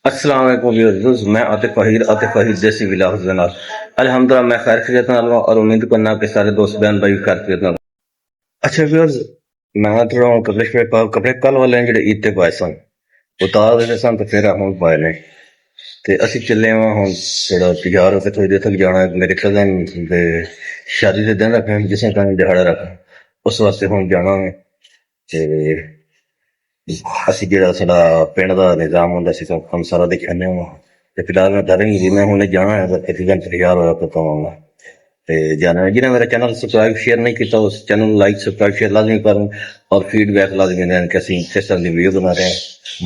अस्सलाम वालेकुम व्यूअर्स, मैं आतिफ फहीद देसी व्लॉग्स के नाल अल्हम्दुलिल्लाह मैं खैर खैरियत नाल हां और उम्मीद करना कि सारे दोस्त बहन भाई खैर खैरियत नाल। अच्छा व्यूअर्स, मैं थोड़ा कपड़े कल वाले जेह्ड़े ईद ते पाए सन उतार दित्ते सन ते फिर हुण पाए ने ते असीं चले आं हुण थोड़ा तैयार होके थोड़ी देर तक जाना है। मेरे कज़न दे शादी दे दिन रखे जिसें कहीं दिहाड़ा रखा उस वास्ते हुण जाना है ते ਅਸੀਂ ਜਿਹੜਾ ਸਾਡਾ ਪਿੰਡ ਦਾ ਨਿਜ਼ਾਮ ਹੁੰਦਾ ਸੀ ਸਾਨੂੰ ਸਾਰਾ ਦਿਖਾਉਂਦੇ ਹਾਂ ਤੇ ਫਿਲਹਾਲ ਮੈਂ ਡਰ ਨਹੀਂ ਮੈਂ ਹੁਣੇ ਜਾਣਾ ਹੈ ਇੱਕ ਘੰਟੇ ਤਿਆਰ ਹੋਇਆ ਫਿਰ ਆਵਾਂਗਾ ਤੇ ਜਾਣਾ ਜਿਹਨੇ ਮੇਰਾ ਚੈਨਲ ਸਬਸਕ੍ਰਾਈਬ ਸ਼ੇਅਰ ਨਹੀਂ ਕੀਤਾ ਉਸ ਚੈਨਲ ਨੂੰ ਲਾਈਕ ਸਬਸਕ੍ਰਾइब शेयर लाजमी करें और फीडबैक लाजमी दें कि ਅਸੀਂ किस तरह की वीडियो बना रहे हैं।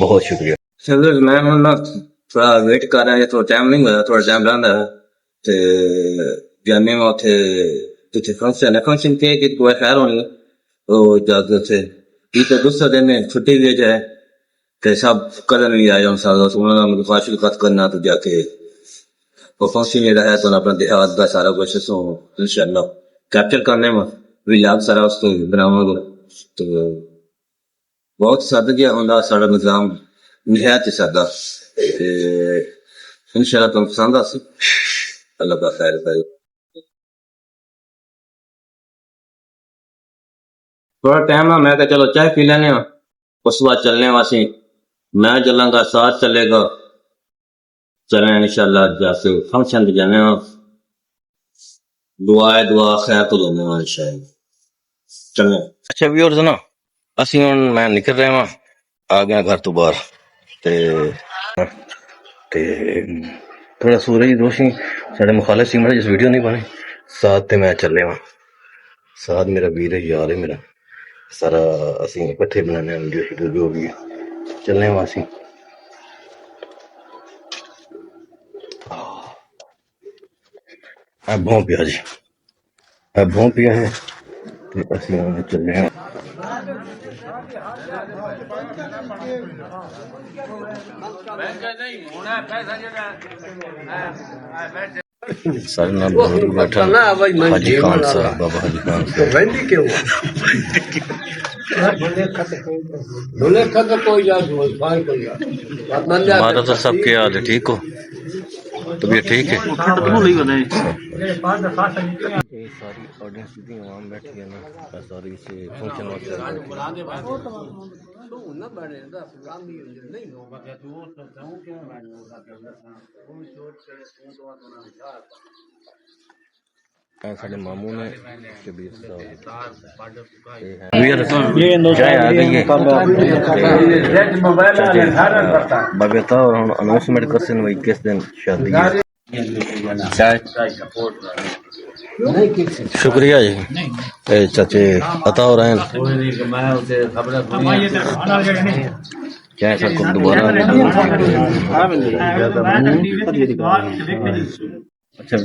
बहुत शुक्रिया सर। मैं ਹੁਣ ਨਾ ਥੋੜਾ ਵੇਟ ਕਰ ਰਿਹਾ ਥੋੜਾ ਟਾਈਮ ਨਹੀਂ ਹੋਇਆ ਥੋੜਾ ਟਾਈਮ ਰਹਿੰਦਾ ਤੇ ਜਾਣੇ ਮੈਂ ਉੱਥੇ ਜਿੱਥੇ ਫੰਕਸ਼ਨ ਕਿ ਕੋਈ ਖੈਰ ਹੋਣੀ ਉਹ ਜਦ ਉੱਥੇ ये तो दूसरा दिन छुट्टी ले जाए तो सब कदम नहीं आए मुखाशिलत करना तो जाके वो फंक्शन ये रहा तो अपना देहात का सारा कुछ इंशाल्लाह कैप्चर करने में व्लॉग सारा उसको बनाऊंगा। तो बहुत सादगी होंदा सारा निजाम निहायत ही सादा इंशाल्लाह तुम पसंद आसी अल्लाह का खैर करे। थोड़ा टाइम है मैं कहा चलो चाय पी लेने उस बाद चलने वासी मैं चलांगा साथ चलेगा चलें इंशाल्लाह जैसे फंक्शन पे जाने दुआ खैर तो दोनों इंशाल्लाह चलें। अच्छा व्यूअर्स ना ਅਸੀਂ ਹੁਣ ਮੈਂ ਨਿਕਲ ਰਿਹਾ ਹਾਂ ਆ ਗਿਆ ਘਰ ਤੋਂ ਬਾਹਰ ਤੇ ਥੋੜਾ ਸੂਰਜ ਦੀ ਰੋਸ਼ਨੀ ਸਾਡੇ ਮੁਖਾਲਿਫ ਸੀ ਜਿਸ ਵੀਡੀਓ ਨਹੀਂ ਬਣੀ ਸਾਥ ਤੇ ਮੈਂ ਚੱਲੇ ਹਾਂ ਸਾਥ ਮੇਰਾ ਵੀਰ ਹੈ ਯਾਰ ਹੈ ਮੇਰਾ सारा ਅਸੀਂ ਇਕੱਠੇ ਬਣਾਉਂਦੇ ਹਾਂ ਵੀਡੀਓ ਜੋ ਵੀ ਚੱਲਣੇ ਹਾਂ ਅਸੀਂ ਬਹੁਤ ਪਿਆ ਜੀ ਬਹੁਤ ਪਿਆ ਹੈ ਤੇ ਅਸੀਂ ਹੁਣ ਚੱਲੇ ਹਾਂ सारे नाल बैठा हाजी खान साहब बाबा हाजी खान हमारा तो सबके याद है। ठीक हो तबीयत ठीक है। सारी ऑडियंस इतनी आवाम बैठी है ना सारी से फंक्शन साढ़े मामू ने बबेता और हम अनाउंसमेंट कर वही किस दिन शादी शुक्रिया जी चाचे अता हो रहे हैं क्या सर को दोबारा अच्छा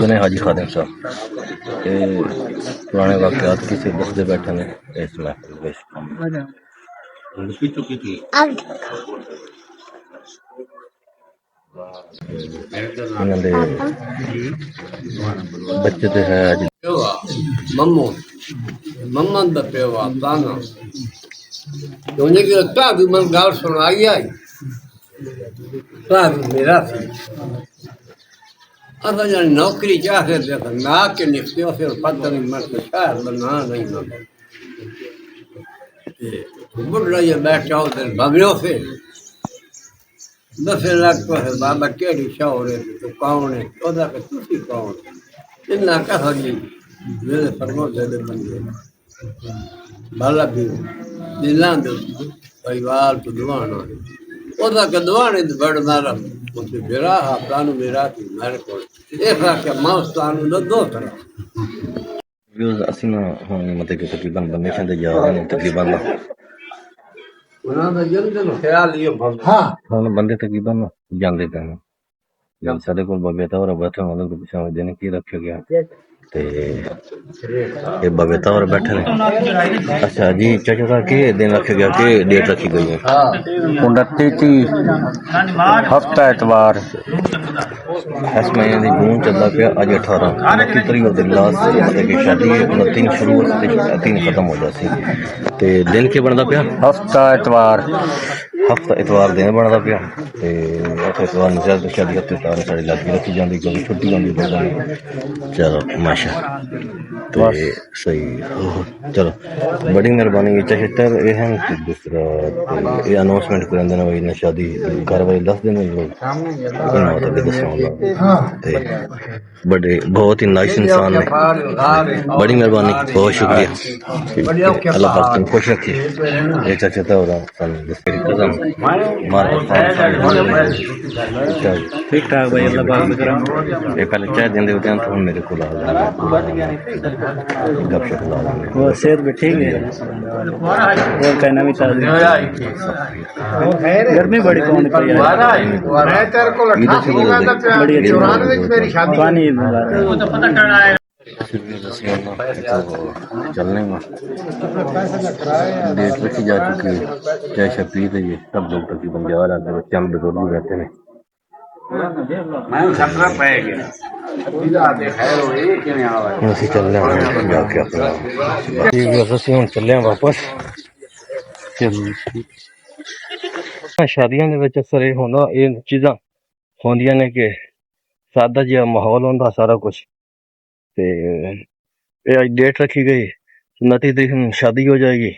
ने हाजी खादिम साहब पुराने वाकयात किसी दसते बैठे ने इस महफिल बच्चे तो है मम्मा दा पेवा ताना दोने की लगता है मन गाल सुनाई आई मेरा थी अब जान नौकरी चाहे देखो ना के निकले फिर पता नहीं मत शहर बना नहीं ना बुढ़ा ये बैठा हो तेरे भगलो से 10 लाख को है बाबा केड़ी शौर है तो कौन है ओदा के तुसी कौन इतना कहा जी मेरे फरमो दे बंदे बाला भी दिलां दे परिवार तो दुआना ओदा के दुआने बड़ मारा उसे मेरा हाथानु मेरा की मेरे को ऐसा के मस्तानु न दो तरह व्यूअर्स ਅਸੀਂ ਨਾ ਹੁਣ ਮਤਲਬ ਕਿ ਤਕਰੀਬਨ ਬੰਦੇ ਕਹਿੰਦੇ ਜਾ ਰਹੇ ਨੇ ਤਕਰੀਬਨ ਉਹਨਾਂ ਦਾ ਜਨਮ ਖਿਆਲ ਹੀ ਹਾਂ ਹੁਣ ਬੰਦੇ ਤਕਰੀਬਨ ਜਾਂਦੇ ਪਏ ਨੇ ਜਦ ਸਾਡੇ ਕੋਲ ਬਬੇਤਾ ਹੋਰ ਬੈਠਾ ਉਹਨਾਂ ਨੂੰ ਪੁੱਛਾਂ ਦੇਣ ਕੀ ਰੱਖਿਆ ਗਿਆ ਤੇ ਇਹ ਬਬੇਤਾ ਹੋਰ ਬੈਠੇ ਨੇ। अच्छा जी चाचा साहब के दिन रखे गया के डेट रखी गई है 29 हफ्ता एतवार इस महीने की जून चलता पाया अज 18 29 तरीक दिन लास्ट मतलब कि शादी 29 शुरू 3 खत्म हो जाती ते दिन के बनता पाया हफ्ता एतवार हफ्ता इतवार दिन बनता पिया ते इतवार नज़र तो शादी हफ्ते तार साड़ी लागी रखी जाती क्योंकि छुट्टी होंगी बंदा चलो माशा तो सही चलो बड़ी मेहरबानी चेहटर ये हैं दूसरा ये अनाउंसमेंट कर देना भाई ना शादी घर वाले दस दिन लोग बड़े बहुत ही नाइस इंसान है बड़ी मेहरबानी बहुत शुक्रिया अल्लाह पाक तुम खुश रखिए ये चाचा था और कसम ठीक ठाक भाई अल्लाह पाक शुक्र ये पहले चाय देंदे होते हैं तो हम मेरे को ला गपशप ला वो सेहत भी ठीक है और कहना भी ताज़ी गर्मी बड़ी कौन पड़ी है बड़ी अच्छी पानी चलने में डेट रखी जा चुकी है चाय शपी तो ये सब लोग तकरीबन जा रहे हैं बच्चे हम बुजुर्ग भी रहते हैं ਅਸੀਂ ਚੱਲੇ ਹਾਂ ਜਾ ਕੇ ਆਪਣਾ ਠੀਕ ਹੈ ਅਸੀਂ ਹੁਣ ਚੱਲੇ ਹਾਂ ਵਾਪਸ ਸ਼ਾਦੀਆਂ ਦੇ ਵਿੱਚ ਅਕਸਰ ਇਹ ਹੁੰਦਾ ਇਹ ਚੀਜ਼ਾਂ ਹੁੰਦੀਆਂ ਨੇ ਕਿ ਸਾਦਾ ਜਿਹਾ ਮਾਹੌਲ ਹੁੰਦਾ ਸਾਰਾ ਕੁਝ ਤੇ ਇਹ ਅੱਜ ਡੇਟ ਰੱਖੀ ਗਈ 29 ਤਰੀਕ ਨੂੰ शादी हो जाएगी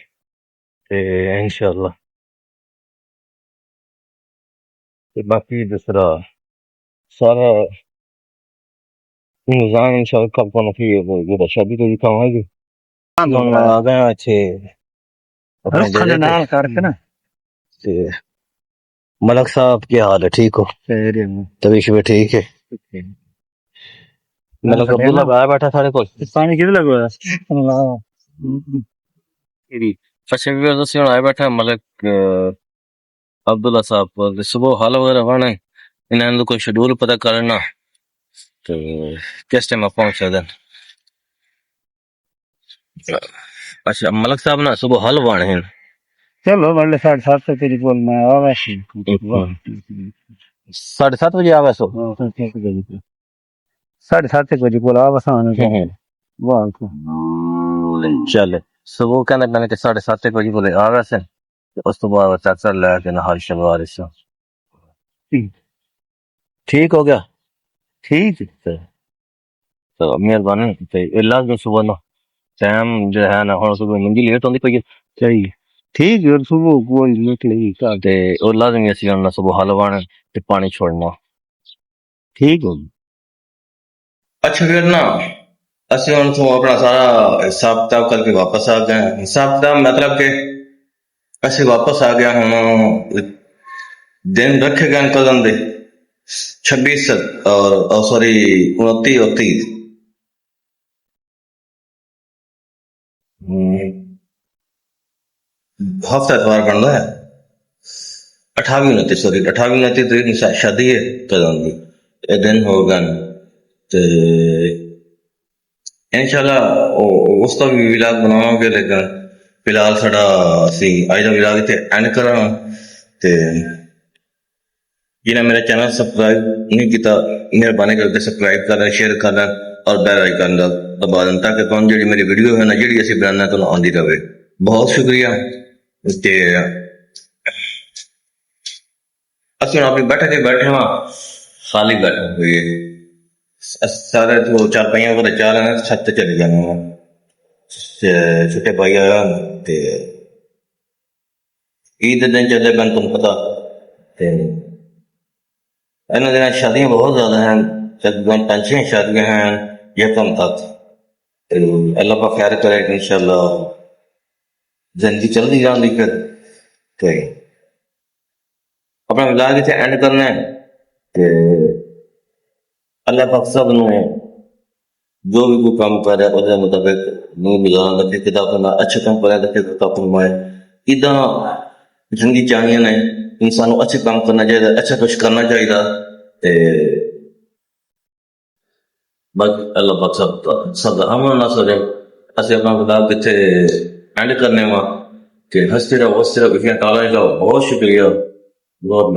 ਤੇ इंशाल्लाह ਤੇ ਬਾਕੀ दूसरा सारा निजाम इंशाल्लाह कब को नहीं वो शादी तो दिखाऊं है कि आ गए अच्छे अपने नाल करके ना ते मलक साहब क्या हाल है ठीक हो तबीयत भी ठीक है मलक अब्दुल्ला भाई बैठा सारे को पानी किधर लगवा अच्छा भी वजह आया बैठा मलक अब्दुल्ला साहब सुबह हाल वगैरह होना इन्होंने कोई शेड्यूल पता करना तो किस टाइम आप पहुंच सकते अच्छा मलक साहब ना सुबह हल वाण हैं चलो बड़े 7:30 तेरी बोल मैं आवे 7:30 बजे आवे सो 7:30 बजे बोला आसान वाह चल सुबह कहने मैंने कि 7:30 बजे बोले आवे से उस तो बाद चाचा लेके नहाज शलवार से ठीक हो गया ठीक है तो मेहरबानी लाजमी सुबह ना टाइम जो है ना हुन सुबह मंजी लेट होंदी पई चाहिए ठीक है सुबह कोई निकलेगी ते और लाजमी असि ना सुबह हलवाना ते पानी छोड़ना ठीक हो अच्छा फिर ना असि हुन तो अपना सारा हिसाब किताब करके वापस आ गए हिसाब किताब मतलब के असि वापस आ गया हुन दिन रखे गए कदम दे 26 और सॉरी 29 हफ्ता इतवार बनता है 28 सॉरी 28 तरीक शादी है कदम की ये दिन हो गए ते इंशाल्लाह उसका भी विलाग बनावांगे लेकिन फिलहाल साडा असी अज दा विलाग इत्थे एंड करां ते जिन्हें मेरा चैनल सब्सक्राइब नहीं किया मेहरबानी करके सब्सक्राइब करना शेयर करना और बेल आइकन दबा देना ताकि तुम जी मेरी वीडियो है ना जी असं बनाना तो आती रहे बहुत शुक्रिया ते असं आप बैठे हाँ खाली बैठे हुए सारे तो चार पहिया को चार छत चले जाने छोटे भाई आया ते ईद दिन चले मैं तुम पता इन दिन शादियां बहुत ज्यादा हैं तकरीबन 5-6 शादियां हैं यकम तक अल्लाह का खैर करे इंशाल्लाह जिंदगी चलती जाती फिर तो अपना विलाग इतने एंड करना है अल्लाह पाक सब जो भी कोई काम कर रहा है उसके मुताबिक नहीं मिलाना रखे किताब अच्छे काम कर रखे कमाए इदा जिंदगी चाहिए ने इंसान अच्छे काम करना चाहिए अच्छा कुछ करना चाहिए बाकी अल्लाह पाक सब अमन ना सरे असि अपना विलाग इतने एंड करने वा कि हंसते रहो बहुत शुक्रिया बहुत